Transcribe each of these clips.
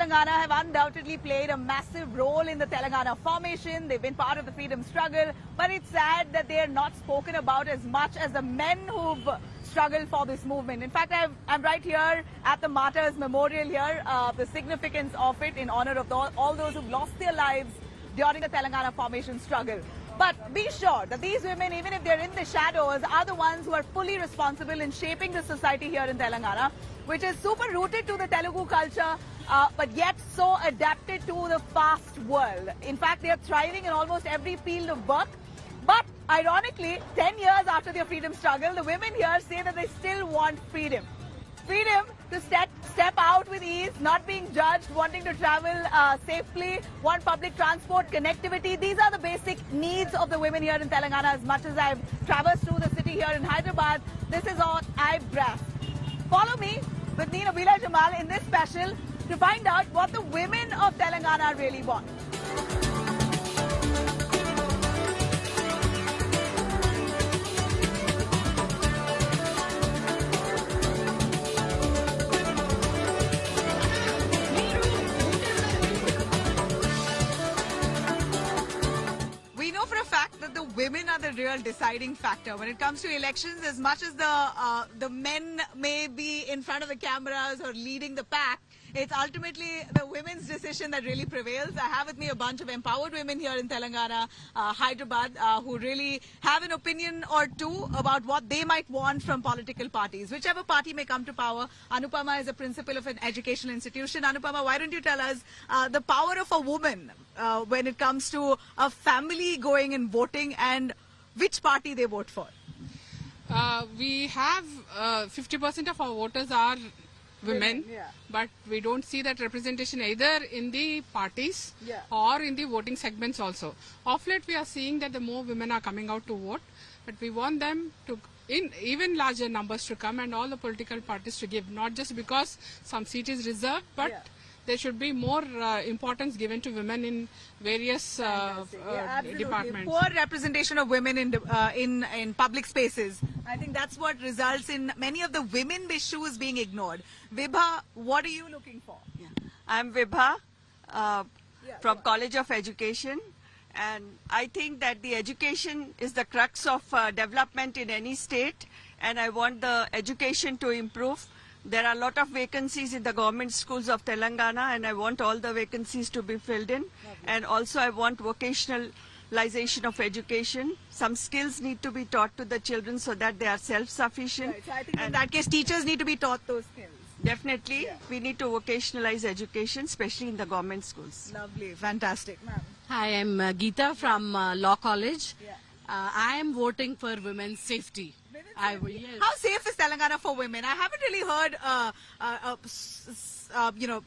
Telangana have undoubtedly played a massive role in the Telangana formation. They've been part of the freedom struggle. But it's sad that they are not spoken about as much as the men who've struggled for this movement. In fact, I'm right here at the Martyrs Memorial here, the significance of it in honor of all those who've lost their lives during the Telangana formation struggle. But be sure that these women, even if they're in the shadows, are the ones who are fully responsible in shaping the society here in Telangana, which is super rooted to the Telugu culture, but yet so adapted to the fast world. In fact, they are thriving in almost every field of work. But ironically, 10 years after their freedom struggle, the women here say that they still want freedom. Freedom to step out with ease, not being judged, wanting to travel safely, want public transport, connectivity. These are the basic needs of the women here in Telangana. As much as I've traversed through the city here in Hyderabad, this is all I've grasped. Follow me with me, Nabila, Jamal, in this special to find out what the women of Telangana really want. Women are the real deciding factor when it comes to elections. As much as the men may be in front of the cameras or leading the pack, it's ultimately the women's decision that really prevails. I have with me a bunch of empowered women here in Telangana, Hyderabad, who really have an opinion or two about what they might want from political parties. Whichever party may come to power, Anupama is a principal of an educational institution. Anupama, why don't you tell us the power of a woman when it comes to a family going and voting and which party they vote for? We have 50% of our voters are women, yeah. But we don't see that representation either in the parties or in the voting segments also. Of late we are seeing that the more women are coming out to vote, but we want them to in even larger numbers to come and all the political parties to give, not just because some seat is reserved, but there should be more importance given to women in various departments. Poor representation of women in public spaces. I think that's what results in many of the women issues being ignored. Vibha, what are you looking for? Yeah. I'm Vibha from College of Education, and I think that the education is the crux of development in any state, and I want the education to improve. There are a lot of vacancies in the government schools of Telangana, and I want all the vacancies to be filled in. And also I want vocationalization of education. Some skills need to be taught to the children so that they are self-sufficient. Right. So I think in that case, teachers need to be taught those skills. Definitely, we need to vocationalize education, especially in the government schools. Lovely, fantastic. Hi, I'm Geeta from Law College. I am voting for women's safety. Yes. How safe is Telangana for women? I haven't really heard,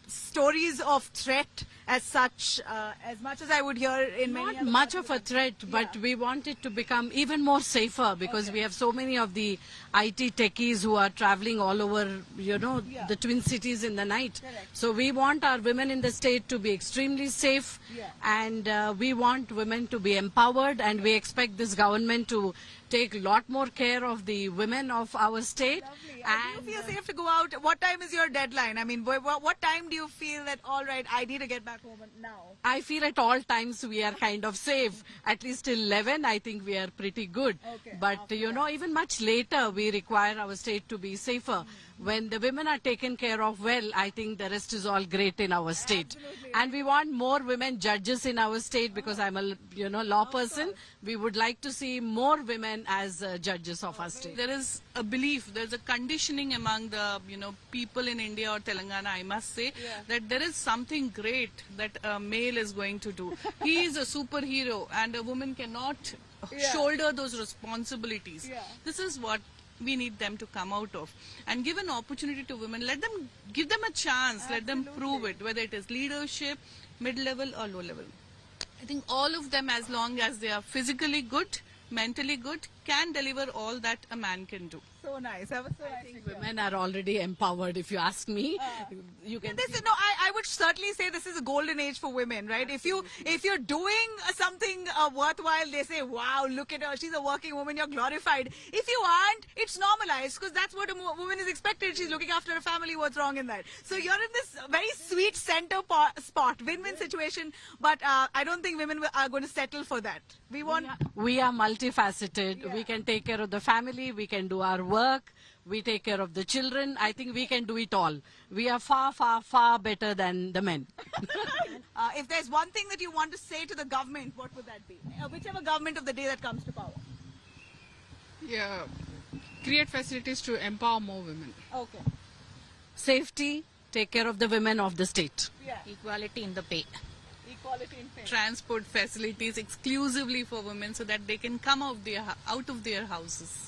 stories of threat as such, as much as I would hear in many. Not much of a threat, but we want it to become even more safer because we have so many of the IT techies who are traveling all over, the Twin Cities in the night. Correct. So we want our women in the state to be extremely safe, and we want women to be empowered, and we expect this government to take a lot more care of the women of our state. Lovely. And do you feel safe to go out? What time is your deadline? I mean, what time do you feel that, all right, I need to get back home now? I feel at all times we are kind of safe. At least till 11, I think we are pretty good. Okay. But, even much later, we require our state to be safer. When the women are taken care of well, I think the rest is all great in our state. Absolutely. And we want more women judges in our state because I'm a law person. We would like to see more women as judges of our state. There is a belief, there's a conditioning among the people in India or Telangana, I must say, that there is something great that a male is going to do. He is a superhero and a woman cannot shoulder those responsibilities. This is what we need them to come out of and give an opportunity to women. Give them a chance. Let them prove it, whether it is leadership, mid-level or low-level. I think all of them, as long as they are physically good, mentally good, can deliver all that a man can do. So nice. I was so I think women are already empowered, if you ask me. You can. I I would certainly say this is a golden age for women, right? If you're doing something worthwhile, they say, wow, look at her, she's a working woman, you're glorified. If you aren't, it's normalized because that's what a woman is expected. She's looking after her family. What's wrong in that? So you're in this very sweet center spot, win-win situation. But I don't think women are going to settle for that. We are multifaceted. Yeah. We can take care of the family. We can do our work. We take care of the children. I think we can do it all. We are far, far, far better than the men. If there's one thing that you want to say to the government, what would that be? Whichever government of the day that comes to power. Yeah, create facilities to empower more women. Okay. Safety, take care of the women of the state. Yeah. Equality in the pay. Equality in pay. Transport facilities exclusively for women so that they can come out of their houses.